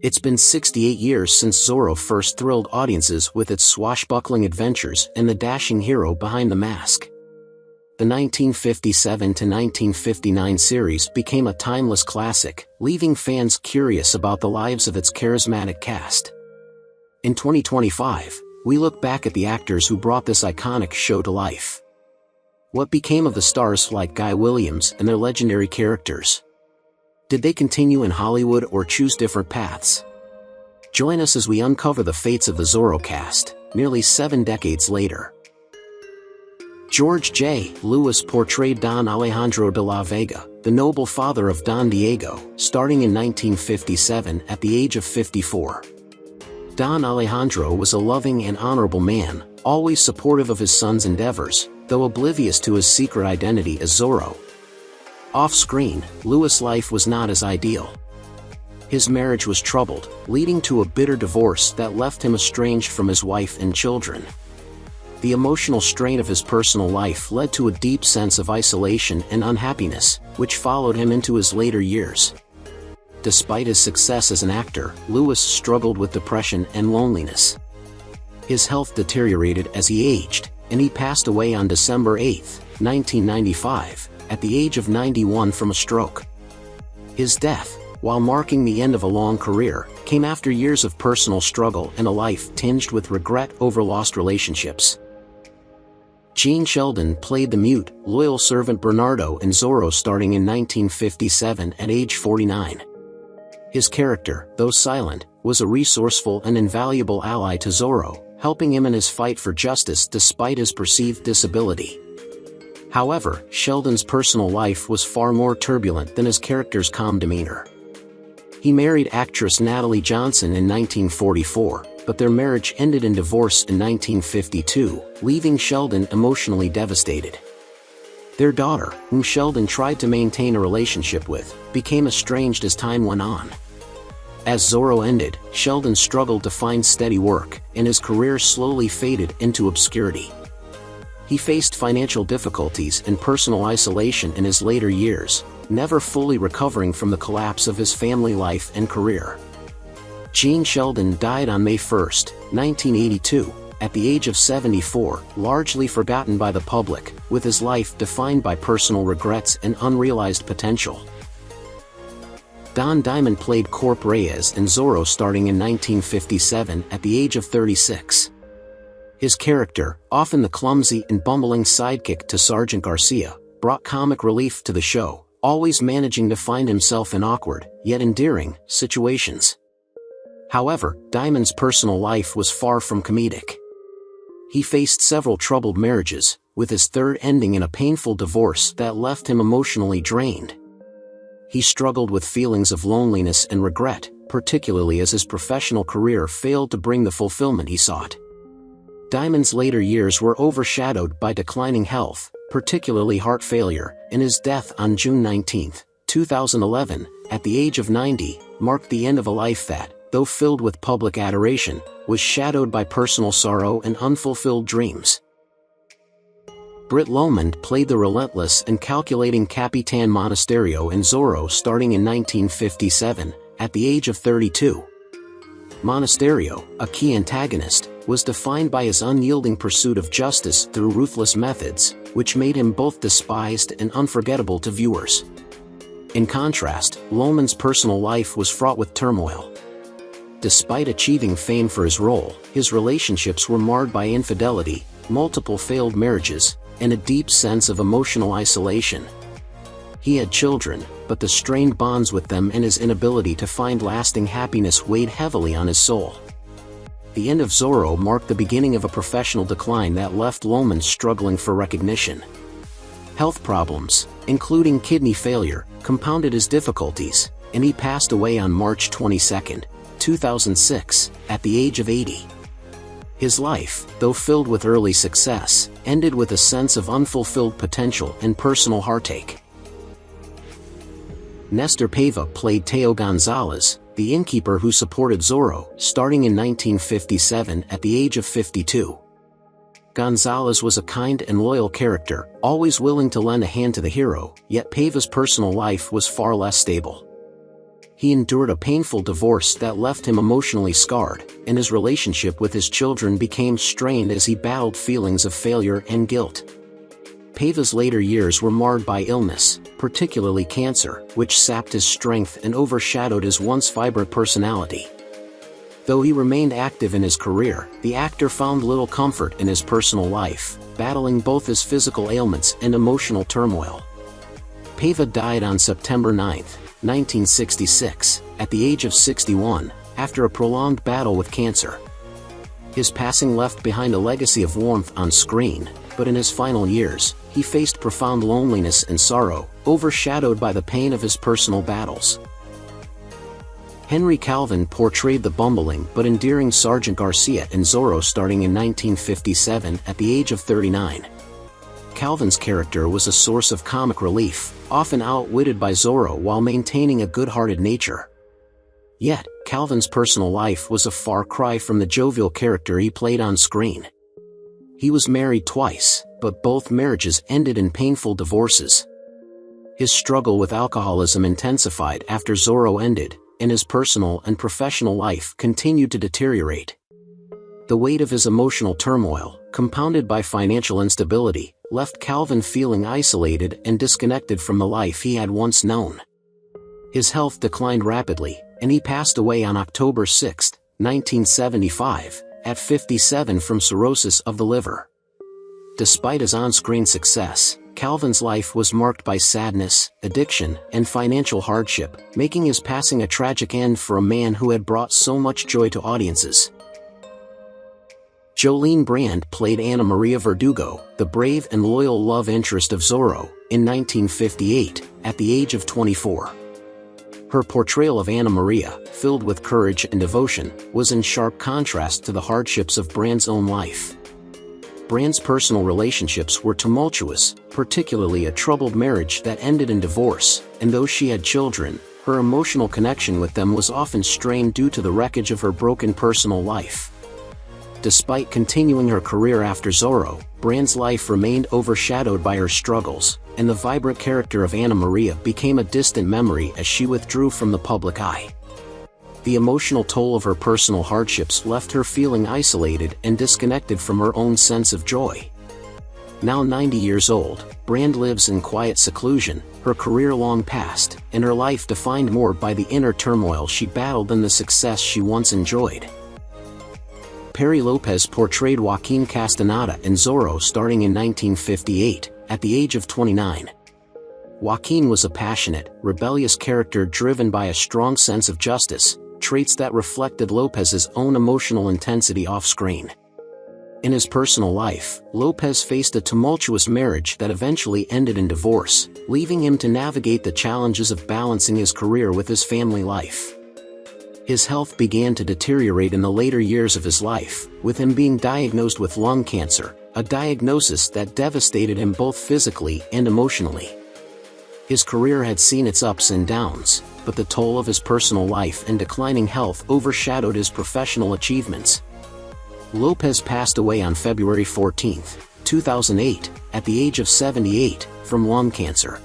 It's been 68 years since Zorro first thrilled audiences with its swashbuckling adventures and the dashing hero behind the mask. The 1957 to 1959 series became a timeless classic, leaving fans curious about the lives of its charismatic cast. In 2025, we look back at the actors who brought this iconic show to life. What became of the stars like Guy Williams and their legendary characters? Did they continue in Hollywood or choose different paths? Join us as we uncover the fates of the Zorro cast, nearly 7 decades later. George J. Lewis portrayed Don Alejandro de la Vega, the noble father of Don Diego, starting in 1957 at the age of 54. Don Alejandro was a loving and honorable man, always supportive of his son's endeavors, though oblivious to his secret identity as Zorro. Off-screen, Lewis' life was not as ideal. His marriage was troubled, leading to a bitter divorce that left him estranged from his wife and children. The emotional strain of his personal life led to a deep sense of isolation and unhappiness, which followed him into his later years. Despite his success as an actor, Lewis struggled with depression and loneliness. His health deteriorated as he aged, and he passed away on December 8, 1995, at the age of 91 from a stroke. His death, while marking the end of a long career, came after years of personal struggle and a life tinged with regret over lost relationships. Gene Sheldon played the mute, loyal servant Bernardo in Zorro starting in 1957 at age 49. His character, though silent, was a resourceful and invaluable ally to Zorro, helping him in his fight for justice despite his perceived disability. However, Sheldon's personal life was far more turbulent than his character's calm demeanor. He married actress Natalie Johnson in 1944, but their marriage ended in divorce in 1952, leaving Sheldon emotionally devastated. Their daughter, whom Sheldon tried to maintain a relationship with, became estranged as time went on. As Zorro ended, Sheldon struggled to find steady work, and his career slowly faded into obscurity. He faced financial difficulties and personal isolation in his later years, never fully recovering from the collapse of his family life and career. Gene Sheldon died on May 1, 1982, at the age of 74, largely forgotten by the public, with his life defined by personal regrets and unrealized potential. Don Diamond played Corp Reyes in Zorro starting in 1957 at the age of 36. His character, often the clumsy and bumbling sidekick to Sergeant Garcia, brought comic relief to the show, always managing to find himself in awkward, yet endearing, situations. However, Diamond's personal life was far from comedic. He faced several troubled marriages, with his third ending in a painful divorce that left him emotionally drained. He struggled with feelings of loneliness and regret, particularly as his professional career failed to bring the fulfillment he sought. Diamond's later years were overshadowed by declining health, particularly heart failure, and his death on June 19, 2011, at the age of 90, marked the end of a life that, though filled with public adoration, was shadowed by personal sorrow and unfulfilled dreams. Britt Lomond played the relentless and calculating Capitan Monasterio in Zorro starting in 1957, at the age of 32. Monasterio, a key antagonist, was defined by his unyielding pursuit of justice through ruthless methods, which made him both despised and unforgettable to viewers. In contrast, Lomond's personal life was fraught with turmoil. Despite achieving fame for his role, his relationships were marred by infidelity, multiple failed marriages, and a deep sense of emotional isolation. He had children, but the strained bonds with them and his inability to find lasting happiness weighed heavily on his soul. The end of Zorro marked the beginning of a professional decline that left Lomond struggling for recognition. Health problems, including kidney failure, compounded his difficulties, and he passed away on March 22, 2006, at the age of 80. His life, though filled with early success, ended with a sense of unfulfilled potential and personal heartache. Nestor Paiva played Teo Gonzalez, the innkeeper who supported Zorro, starting in 1957 at the age of 52. Gonzalez was a kind and loyal character, always willing to lend a hand to the hero, yet Paiva's personal life was far less stable. he endured a painful divorce that left him emotionally scarred, and his relationship with his children became strained as he battled feelings of failure and guilt. Pave's later years were marred by illness, particularly cancer, which sapped his strength and overshadowed his once vibrant personality. Though he remained active in his career, the actor found little comfort in his personal life, battling both his physical ailments and emotional turmoil. Pave died on September 9, 1966, at the age of 61, after a prolonged battle with cancer. His passing left behind a legacy of warmth on screen, but in his final years, he faced profound loneliness and sorrow, overshadowed by the pain of his personal battles. Henry Calvin portrayed the bumbling but endearing Sergeant Garcia in Zorro starting in 1957 at the age of 39. Calvin's character was a source of comic relief, often outwitted by Zorro while maintaining a good-hearted nature. Yet, Calvin's personal life was a far cry from the jovial character he played on screen. He was married twice, but both marriages ended in painful divorces. His struggle with alcoholism intensified after Zorro ended, and his personal and professional life continued to deteriorate. The weight of his emotional turmoil, compounded by financial instability, left Calvin feeling isolated and disconnected from the life he had once known. His health declined rapidly, and he passed away on October 6, 1975, at 57 from cirrhosis of the liver. Despite his on-screen success, Calvin's life was marked by sadness, addiction, and financial hardship, making his passing a tragic end for a man who had brought so much joy to audiences. Jolene Brand played Ana Maria Verdugo, the brave and loyal love interest of Zorro, in 1958, at the age of 24. Her portrayal of Ana Maria, filled with courage and devotion, was in sharp contrast to the hardships of Brand's own life. Brand's personal relationships were tumultuous, particularly a troubled marriage that ended in divorce, and though she had children, her emotional connection with them was often strained due to the wreckage of her broken personal life. Despite continuing her career after Zorro, Brand's life remained overshadowed by her struggles, and the vibrant character of Ana Maria became a distant memory as she withdrew from the public eye. The emotional toll of her personal hardships left her feeling isolated and disconnected from her own sense of joy. Now 90 years old, Brand lives in quiet seclusion, her career long past, and her life defined more by the inner turmoil she battled than the success she once enjoyed. Perry Lopez portrayed Joaquin Castaneda in Zorro starting in 1958, at the age of 29. Joaquin was a passionate, rebellious character driven by a strong sense of justice, traits that reflected Lopez's own emotional intensity off-screen. In his personal life, Lopez faced a tumultuous marriage that eventually ended in divorce, leaving him to navigate the challenges of balancing his career with his family life. His health began to deteriorate in the later years of his life, with him being diagnosed with lung cancer, a diagnosis that devastated him both physically and emotionally. His career had seen its ups and downs, but the toll of his personal life and declining health overshadowed his professional achievements. Lopez passed away on February 14, 2008, at the age of 78, from lung cancer.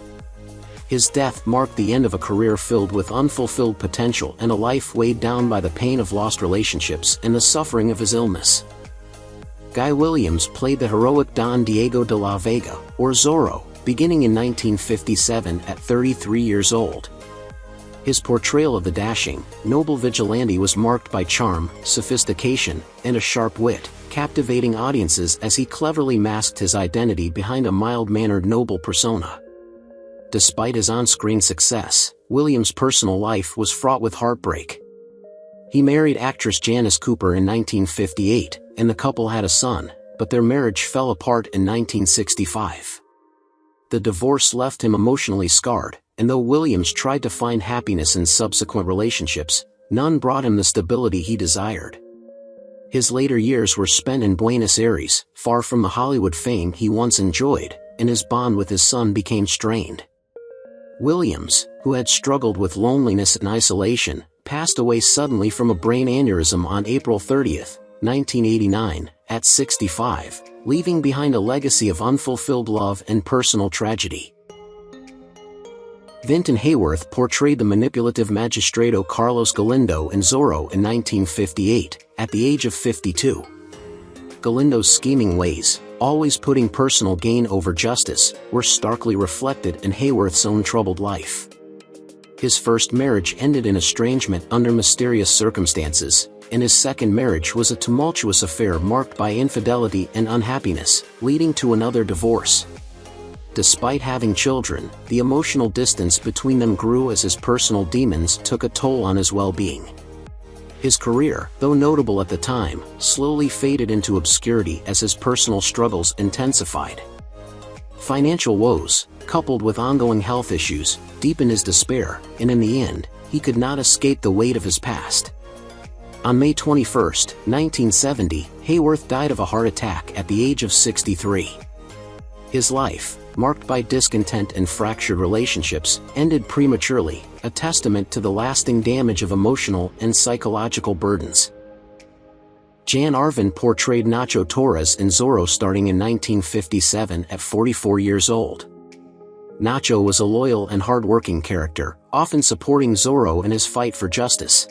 His death marked the end of a career filled with unfulfilled potential and a life weighed down by the pain of lost relationships and the suffering of his illness. Guy Williams played the heroic Don Diego de la Vega, or Zorro, beginning in 1957 at 33 years old. His portrayal of the dashing, noble vigilante was marked by charm, sophistication, and a sharp wit, captivating audiences as he cleverly masked his identity behind a mild-mannered noble persona. Despite his on-screen success, Williams' personal life was fraught with heartbreak. He married actress Janice Cooper in 1958, and the couple had a son, but their marriage fell apart in 1965. The divorce left him emotionally scarred, and though Williams tried to find happiness in subsequent relationships, none brought him the stability he desired. His later years were spent in Buenos Aires, far from the Hollywood fame he once enjoyed, and his bond with his son became strained. Williams, who had struggled with loneliness and isolation, passed away suddenly from a brain aneurysm on April 30, 1989, at 65, leaving behind a legacy of unfulfilled love and personal tragedy. Vinton Hayworth portrayed the manipulative magistrado Carlos Galindo in Zorro in 1958, at the age of 52. Galindo's scheming ways, always putting personal gain over justice, were starkly reflected in Hayworth's own troubled life. His first marriage ended in estrangement under mysterious circumstances, and his second marriage was a tumultuous affair marked by infidelity and unhappiness, leading to another divorce. Despite having children, the emotional distance between them grew as his personal demons took a toll on his well-being. His career, though notable at the time, slowly faded into obscurity as his personal struggles intensified. Financial woes, coupled with ongoing health issues, deepened his despair, and in the end, he could not escape the weight of his past. On May 21, 1970, Hayworth died of a heart attack at the age of 63. His life, marked by discontent and fractured relationships, ended prematurely, a testament to the lasting damage of emotional and psychological burdens. Jan Arvin portrayed Nacho Torres in Zorro starting in 1957 at 44 years old. Nacho was a loyal and hard-working character, often supporting Zorro in his fight for justice.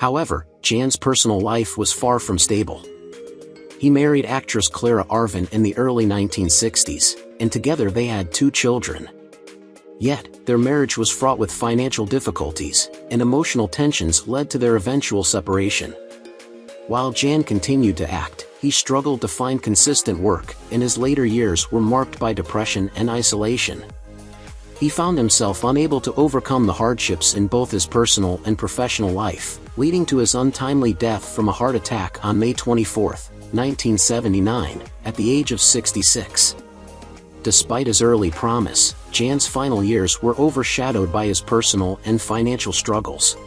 However, Jan's personal life was far from stable. He married actress Clara Arvin in the early 1960s, and together they had 2 children. Yet, their marriage was fraught with financial difficulties, and emotional tensions led to their eventual separation. While Jan continued to act, he struggled to find consistent work, and his later years were marked by depression and isolation. He found himself unable to overcome the hardships in both his personal and professional life, leading to his untimely death from a heart attack on May 24, 1979, at the age of 66. Despite his early promise, Jan's final years were overshadowed by his personal and financial struggles.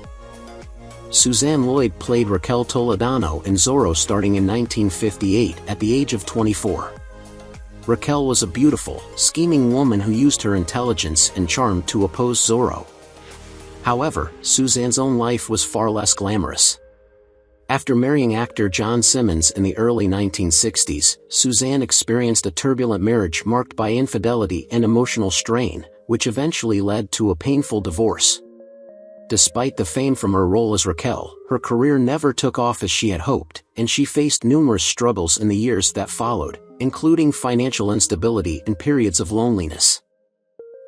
Suzanne Lloyd played Raquel Toledano in Zorro starting in 1958 at the age of 24. Raquel was a beautiful, scheming woman who used her intelligence and charm to oppose Zorro. However, Suzanne's own life was far less glamorous. After marrying actor John Simmons in the early 1960s, Suzanne experienced a turbulent marriage marked by infidelity and emotional strain, which eventually led to a painful divorce. Despite the fame from her role as Raquel, her career never took off as she had hoped, and she faced numerous struggles in the years that followed, including financial instability and periods of loneliness.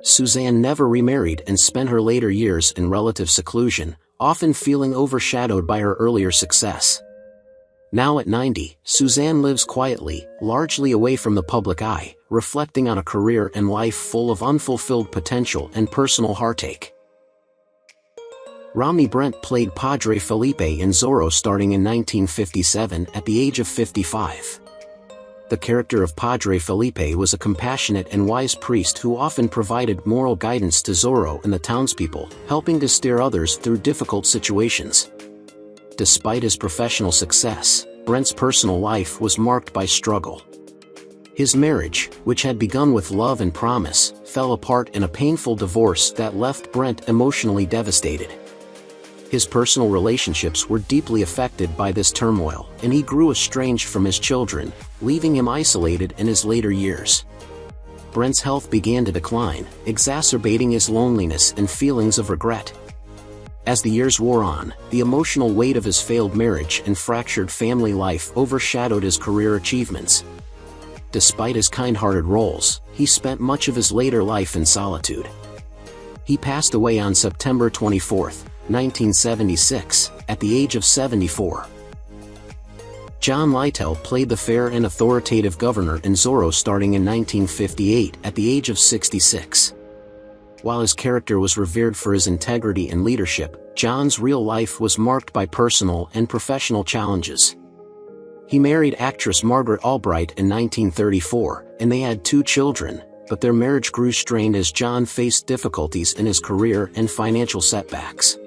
Suzanne never remarried and spent her later years in relative seclusion, often feeling overshadowed by her earlier success. Now at 90, Suzanne lives quietly, largely away from the public eye, reflecting on a career and life full of unfulfilled potential and personal heartache. Romney Brent played Padre Felipe in Zorro starting in 1957 at the age of 55. The character of Padre Felipe was a compassionate and wise priest who often provided moral guidance to Zorro and the townspeople, helping to steer others through difficult situations. Despite his professional success, Brent's personal life was marked by struggle. His marriage, which had begun with love and promise, fell apart in a painful divorce that left Brent emotionally devastated. His personal relationships were deeply affected by this turmoil, and he grew estranged from his children, leaving him isolated in his later years. Brent's health began to decline, exacerbating his loneliness and feelings of regret. As the years wore on, the emotional weight of his failed marriage and fractured family life overshadowed his career achievements. Despite his kind-hearted roles, he spent much of his later life in solitude. He passed away on September 24, 1976, at the age of 74. John Lytell played the fair and authoritative governor in Zorro starting in 1958 at the age of 66. While his character was revered for his integrity and leadership, John's real life was marked by personal and professional challenges. He married actress Margaret Albright in 1934, and they had 2 children, but their marriage grew strained as John faced difficulties in his career and financial setbacks.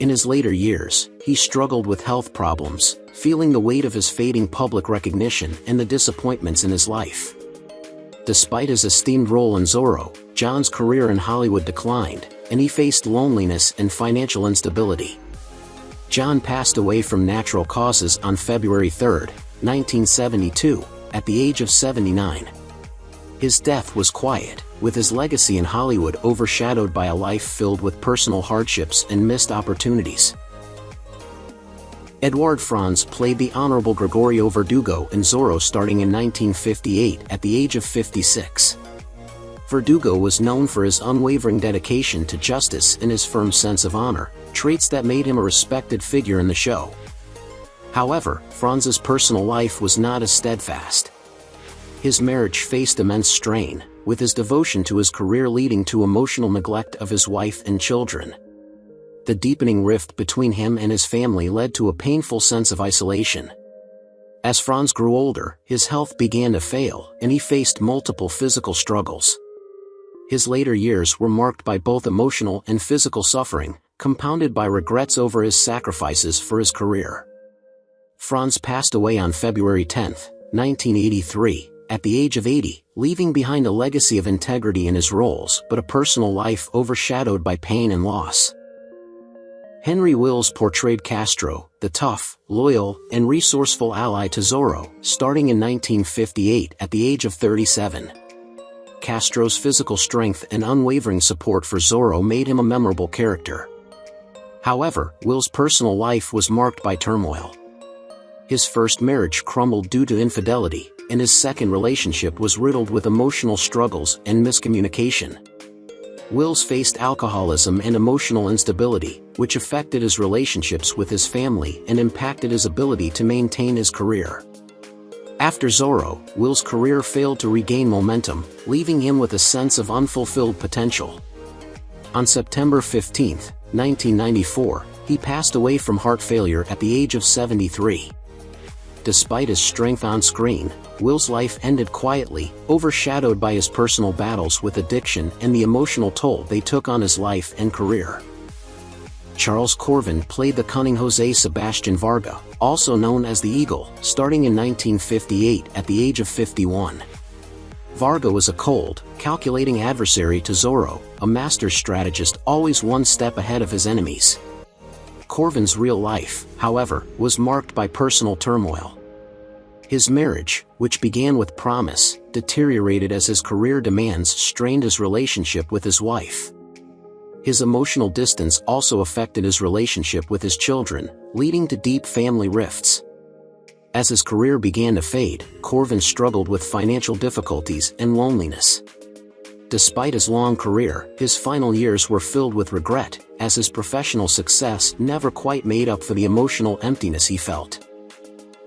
In his later years, he struggled with health problems, feeling the weight of his fading public recognition and the disappointments in his life. Despite his esteemed role in Zorro, John's career in Hollywood declined, and he faced loneliness and financial instability. John passed away from natural causes on February 3, 1972, at the age of 79. His death was quiet, with his legacy in Hollywood overshadowed by a life filled with personal hardships and missed opportunities. Edouard Franz played the Honorable Gregorio Verdugo in Zorro starting in 1958 at the age of 56. Verdugo was known for his unwavering dedication to justice and his firm sense of honor, traits that made him a respected figure in the show. However, Franz's personal life was not as steadfast. His marriage faced immense strain, with his devotion to his career leading to emotional neglect of his wife and children. The deepening rift between him and his family led to a painful sense of isolation. As Franz grew older, his health began to fail, and he faced multiple physical struggles. His later years were marked by both emotional and physical suffering, compounded by regrets over his sacrifices for his career. Franz passed away on February 10, 1983, at the age of 80, leaving behind a legacy of integrity in his roles but a personal life overshadowed by pain and loss. Henry Wills portrayed Castro, the tough, loyal, and resourceful ally to Zorro, starting in 1958 at the age of 37. Castro's physical strength and unwavering support for Zorro made him a memorable character. However, Wills' personal life was marked by turmoil. His first marriage crumbled due to infidelity, and his second relationship was riddled with emotional struggles and miscommunication. Wills faced alcoholism and emotional instability, which affected his relationships with his family and impacted his ability to maintain his career. After Zorro, Wills' career failed to regain momentum, leaving him with a sense of unfulfilled potential. On September 15, 1994, he passed away from heart failure at the age of 73. Despite his strength on screen, Wills' life ended quietly, overshadowed by his personal battles with addiction and the emotional toll they took on his life and career. Charles Corvin played the cunning José Sebastián Varga, also known as the Eagle, starting in 1958 at the age of 51. Varga was a cold, calculating adversary to Zorro, a master strategist always one step ahead of his enemies. Corvin's real life, however, was marked by personal turmoil. His marriage, which began with promise, deteriorated as his career demands strained his relationship with his wife. His emotional distance also affected his relationship with his children, leading to deep family rifts. As his career began to fade, Corvin struggled with financial difficulties and loneliness. Despite his long career, his final years were filled with regret, as his professional success never quite made up for the emotional emptiness he felt.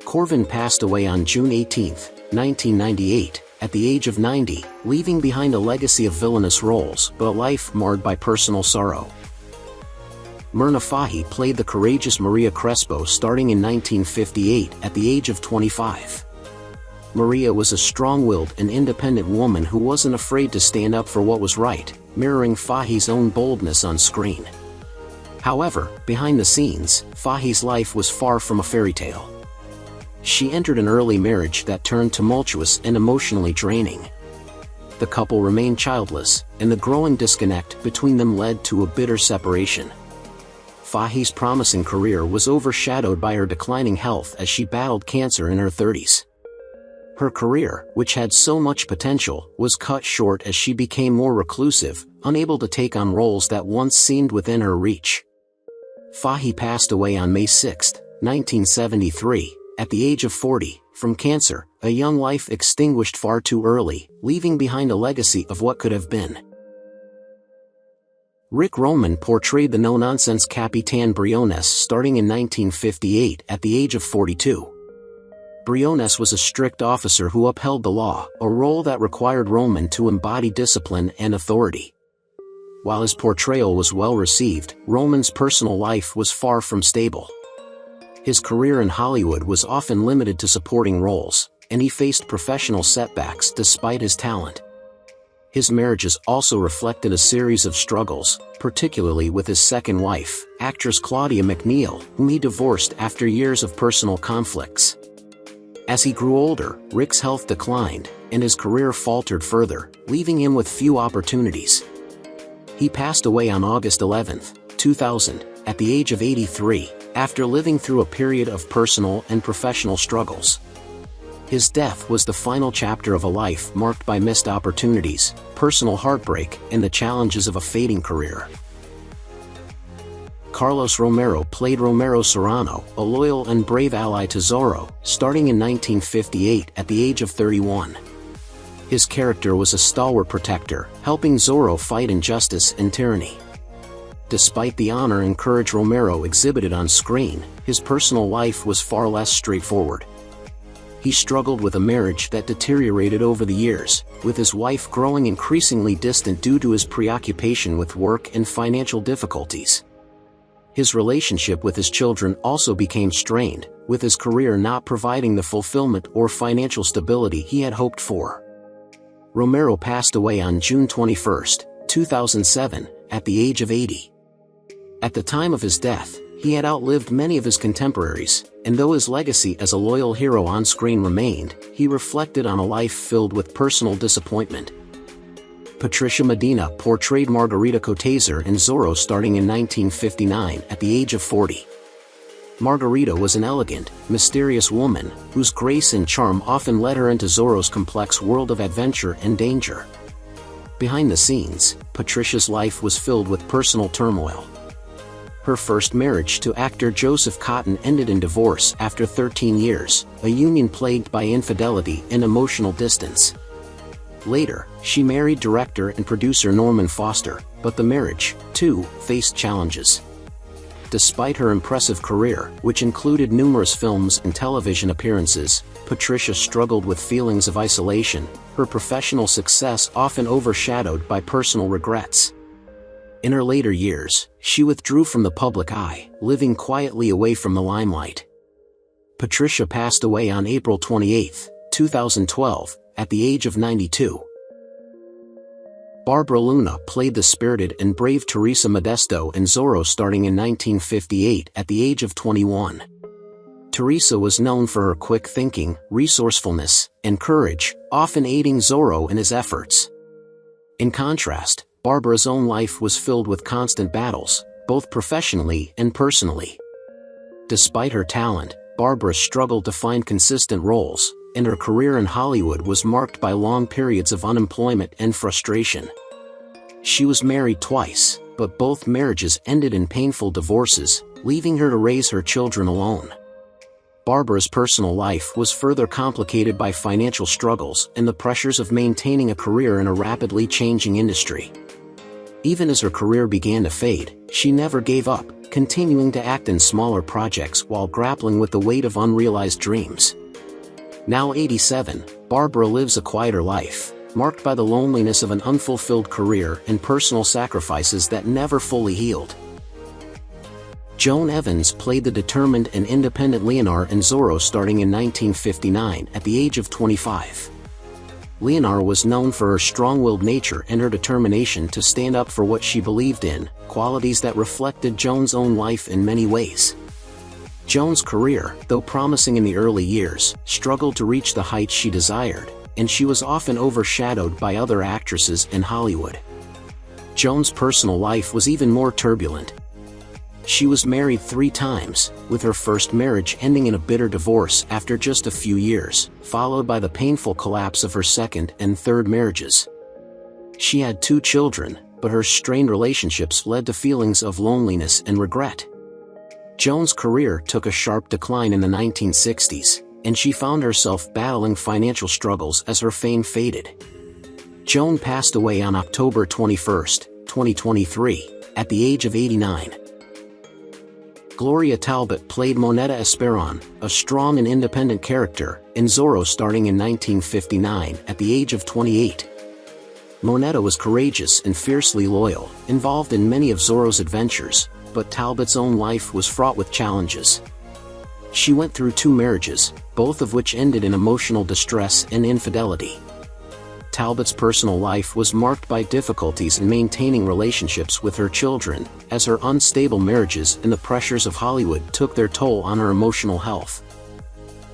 Corvin passed away on June 18, 1998, at the age of 90, leaving behind a legacy of villainous roles but a life marred by personal sorrow. Myrna Fahy played the courageous Maria Crespo starting in 1958 at the age of 25. Maria was a strong-willed and independent woman who wasn't afraid to stand up for what was right, mirroring Fahy's own boldness on screen. However, behind the scenes, Fahy's life was far from a fairy tale. She entered an early marriage that turned tumultuous and emotionally draining. The couple remained childless, and the growing disconnect between them led to a bitter separation. Fahy's promising career was overshadowed by her declining health as she battled cancer in her 30s. Her career, which had so much potential, was cut short as she became more reclusive, unable to take on roles that once seemed within her reach. Fahy passed away on May 6, 1973, at the age of 40, from cancer, a young life extinguished far too early, leaving behind a legacy of what could have been. Rick Roman portrayed the no-nonsense Capitan Briones starting in 1958 at the age of 42. Briones was a strict officer who upheld the law, a role that required Roman to embody discipline and authority. While his portrayal was well received, Roman's personal life was far from stable. His career in Hollywood was often limited to supporting roles, and he faced professional setbacks despite his talent. His marriages also reflected a series of struggles, particularly with his second wife, actress Claudia McNeil, whom he divorced after years of personal conflicts. As he grew older, Rick's health declined, and his career faltered further, leaving him with few opportunities. He passed away on August 11, 2000, at the age of 83, after living through a period of personal and professional struggles. His death was the final chapter of a life marked by missed opportunities, personal heartbreak, and the challenges of a fading career. Carlos Romero played Romero Serrano, a loyal and brave ally to Zorro, starting in 1958 at the age of 31. His character was a stalwart protector, helping Zorro fight injustice and tyranny. Despite the honor and courage Romero exhibited on screen, his personal life was far less straightforward. He struggled with a marriage that deteriorated over the years, with his wife growing increasingly distant due to his preoccupation with work and financial difficulties. His relationship with his children also became strained, with his career not providing the fulfillment or financial stability he had hoped for. Romero passed away on June 21, 2007, at the age of 80. At the time of his death, he had outlived many of his contemporaries, and though his legacy as a loyal hero on screen remained, he reflected on a life filled with personal disappointment. Patricia Medina portrayed Margarita Cortázar in Zorro starting in 1959 at the age of 40. Margarita was an elegant, mysterious woman, whose grace and charm often led her into Zorro's complex world of adventure and danger. Behind the scenes, Patricia's life was filled with personal turmoil. Her first marriage to actor Joseph Cotten ended in divorce after 13 years, a union plagued by infidelity and emotional distance. Later, she married director and producer Norman Foster, but the marriage, too, faced challenges. Despite her impressive career, which included numerous films and television appearances, Patricia struggled with feelings of isolation, her professional success often overshadowed by personal regrets. In her later years, she withdrew from the public eye, living quietly away from the limelight. Patricia passed away on April 28, 2012, at the age of 92. Barbara Luna played the spirited and brave Teresa Modesto in Zorro starting in 1958 at the age of 21. Teresa was known for her quick thinking, resourcefulness, and courage, often aiding Zorro in his efforts. In contrast, Barbara's own life was filled with constant battles, both professionally and personally. Despite her talent, Barbara struggled to find consistent roles, and her career in Hollywood was marked by long periods of unemployment and frustration. She was married twice, but both marriages ended in painful divorces, leaving her to raise her children alone. Barbara's personal life was further complicated by financial struggles and the pressures of maintaining a career in a rapidly changing industry. Even as her career began to fade, she never gave up, continuing to act in smaller projects while grappling with the weight of unrealized dreams. Now 87, Barbara lives a quieter life, marked by the loneliness of an unfulfilled career and personal sacrifices that never fully healed. Joan Evans played the determined and independent Leonor in Zorro starting in 1959 at the age of 25. Leonor was known for her strong-willed nature and her determination to stand up for what she believed in, qualities that reflected Joan's own life in many ways. Joan's career, though promising in the early years, struggled to reach the heights she desired, and she was often overshadowed by other actresses in Hollywood. Joan's personal life was even more turbulent. She was married 3 times, with her first marriage ending in a bitter divorce after just a few years, followed by the painful collapse of her second and third marriages. She had 2 children, but her strained relationships led to feelings of loneliness and regret. Joan's career took a sharp decline in the 1960s, and she found herself battling financial struggles as her fame faded. Joan passed away on October 21, 2023, at the age of 89. Gloria Talbot played Moneta Esperon, a strong and independent character, in Zorro starting in 1959 at the age of 28. Moneta was courageous and fiercely loyal, involved in many of Zorro's adventures, but Talbot's own life was fraught with challenges. She went through 2 marriages, both of which ended in emotional distress and infidelity. Talbot's personal life was marked by difficulties in maintaining relationships with her children, as her unstable marriages and the pressures of Hollywood took their toll on her emotional health.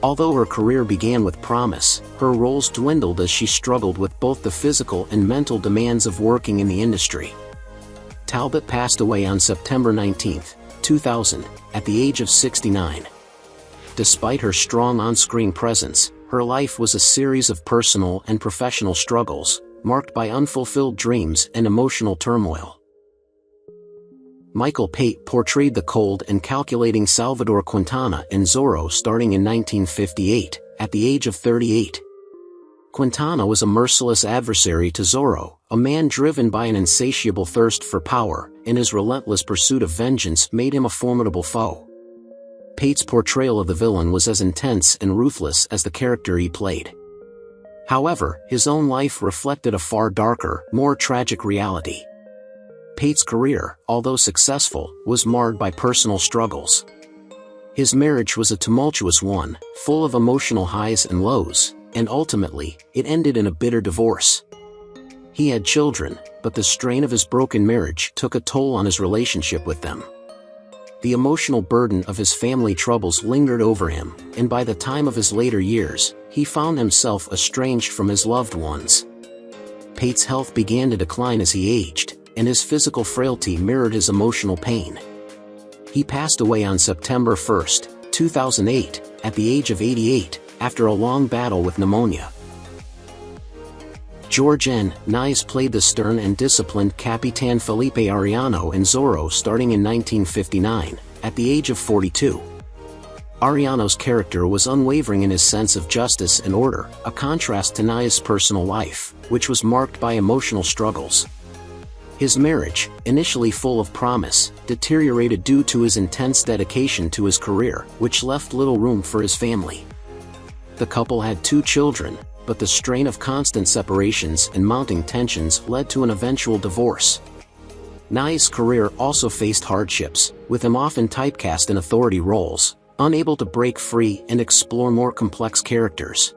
Although her career began with promise, her roles dwindled as she struggled with both the physical and mental demands of working in the industry. Talbot passed away on September 19, 2000, at the age of 69. Despite her strong on-screen presence, her life was a series of personal and professional struggles, marked by unfulfilled dreams and emotional turmoil. Michael Pate portrayed the cold and calculating Salvador Quintana in Zorro starting in 1958, at the age of 38. Quintana was a merciless adversary to Zorro, a man driven by an insatiable thirst for power, and his relentless pursuit of vengeance made him a formidable foe. Pate's portrayal of the villain was as intense and ruthless as the character he played. However, his own life reflected a far darker, more tragic reality. Pate's career, although successful, was marred by personal struggles. His marriage was a tumultuous one, full of emotional highs and lows, and ultimately, it ended in a bitter divorce. He had children, but the strain of his broken marriage took a toll on his relationship with them. The emotional burden of his family troubles lingered over him, and by the time of his later years, he found himself estranged from his loved ones. Pate's health began to decline as he aged, and his physical frailty mirrored his emotional pain. He passed away on September 1, 2008, at the age of 88, after a long battle with pneumonia. George N. Nies played the stern and disciplined Capitan Felipe Arellano in Zorro starting in 1959, at the age of 42. Arellano's character was unwavering in his sense of justice and order, a contrast to Nies' personal life, which was marked by emotional struggles. His marriage, initially full of promise, deteriorated due to his intense dedication to his career, which left little room for his family. The couple had 2 children, but the strain of constant separations and mounting tensions led to an eventual divorce. Nies' career also faced hardships, with him often typecast in authority roles, unable to break free and explore more complex characters.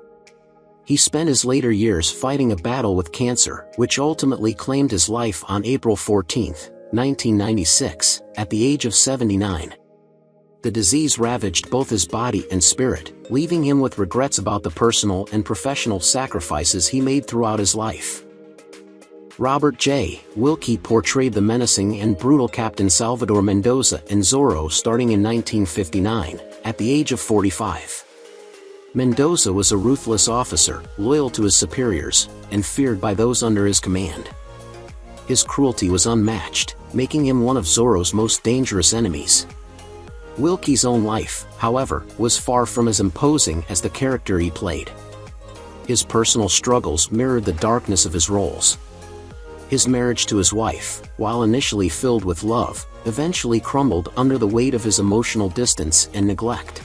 He spent his later years fighting a battle with cancer, which ultimately claimed his life on April 14, 1996, at the age of 79. The disease ravaged both his body and spirit, leaving him with regrets about the personal and professional sacrifices he made throughout his life. Robert J. Wilkie portrayed the menacing and brutal Captain Salvador Mendoza in Zorro starting in 1959, at the age of 45. Mendoza was a ruthless officer, loyal to his superiors, and feared by those under his command. His cruelty was unmatched, making him one of Zorro's most dangerous enemies. Wilkie's own life, however, was far from as imposing as the character he played. His personal struggles mirrored the darkness of his roles. His marriage to his wife, while initially filled with love, eventually crumbled under the weight of his emotional distance and neglect.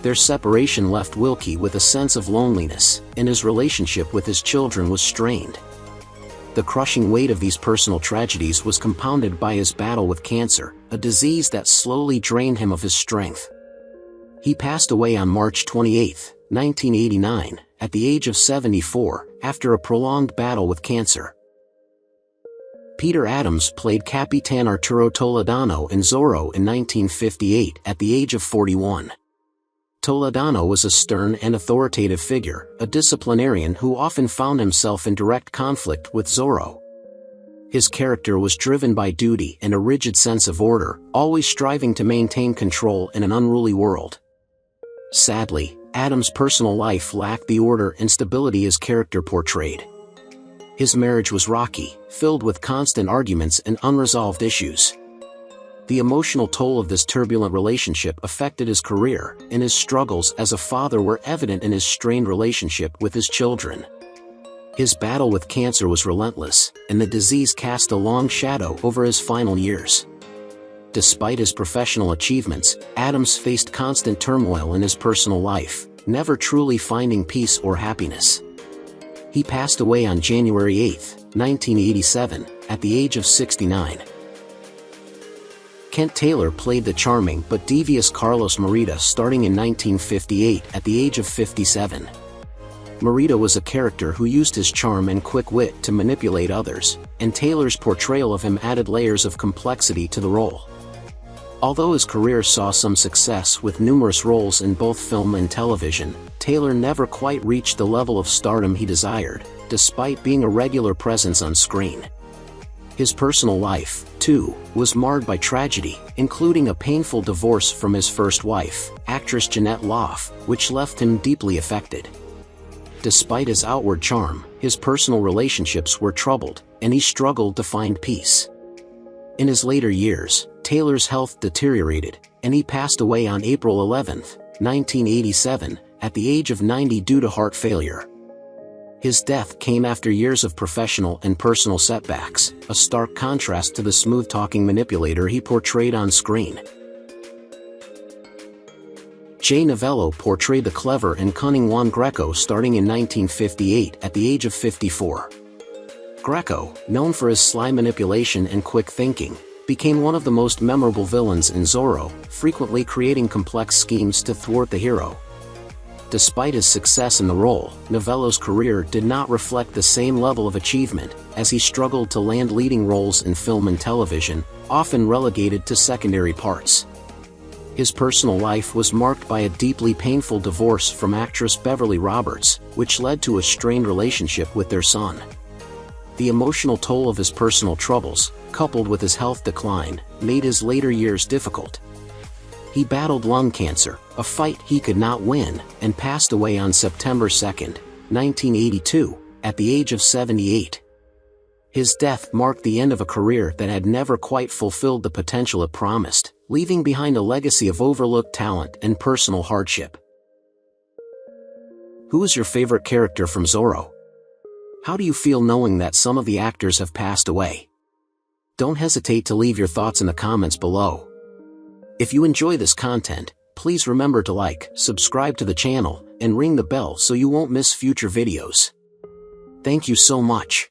Their separation left Wilkie with a sense of loneliness, and his relationship with his children was strained. The crushing weight of these personal tragedies was compounded by his battle with cancer, a disease that slowly drained him of his strength. He passed away on March 28, 1989, at the age of 74, after a prolonged battle with cancer. Peter Adams played Capitan Arturo Toledano in Zorro in 1958 at the age of 41. Toledano was a stern and authoritative figure, a disciplinarian who often found himself in direct conflict with Zorro. His character was driven by duty and a rigid sense of order, always striving to maintain control in an unruly world. Sadly, Adams' personal life lacked the order and stability his character portrayed. His marriage was rocky, filled with constant arguments and unresolved issues. The emotional toll of this turbulent relationship affected his career, and his struggles as a father were evident in his strained relationship with his children. His battle with cancer was relentless, and the disease cast a long shadow over his final years. Despite his professional achievements, Adams faced constant turmoil in his personal life, never truly finding peace or happiness. He passed away on January 8, 1987, at the age of 69. Kent Taylor played the charming but devious Carlos Merida starting in 1958 at the age of 57. Merida was a character who used his charm and quick wit to manipulate others, and Taylor's portrayal of him added layers of complexity to the role. Although his career saw some success with numerous roles in both film and television, Taylor never quite reached the level of stardom he desired, despite being a regular presence on screen. His personal life, too, was marred by tragedy, including a painful divorce from his first wife, actress Jeanette Loff, which left him deeply affected. Despite his outward charm, his personal relationships were troubled, and he struggled to find peace. In his later years, Taylor's health deteriorated, and he passed away on April 11, 1987, at the age of 90 due to heart failure. His death came after years of professional and personal setbacks, a stark contrast to the smooth-talking manipulator he portrayed on screen. Jay Novello portrayed the clever and cunning Juan Greco starting in 1958 at the age of 54. Greco, known for his sly manipulation and quick thinking, became one of the most memorable villains in Zorro, frequently creating complex schemes to thwart the hero. Despite his success in the role, Novello's career did not reflect the same level of achievement, as he struggled to land leading roles in film and television, often relegated to secondary parts. His personal life was marked by a deeply painful divorce from actress Beverly Roberts, which led to a strained relationship with their son. The emotional toll of his personal troubles, coupled with his health decline, made his later years difficult. He battled lung cancer, a fight he could not win, and passed away on September 2, 1982, at the age of 78. His death marked the end of a career that had never quite fulfilled the potential it promised, leaving behind a legacy of overlooked talent and personal hardship. Who is your favorite character from Zorro? How do you feel knowing that some of the actors have passed away? Don't hesitate to leave your thoughts in the comments below. If you enjoy this content, please remember to like, subscribe to the channel, and ring the bell so you won't miss future videos. Thank you so much.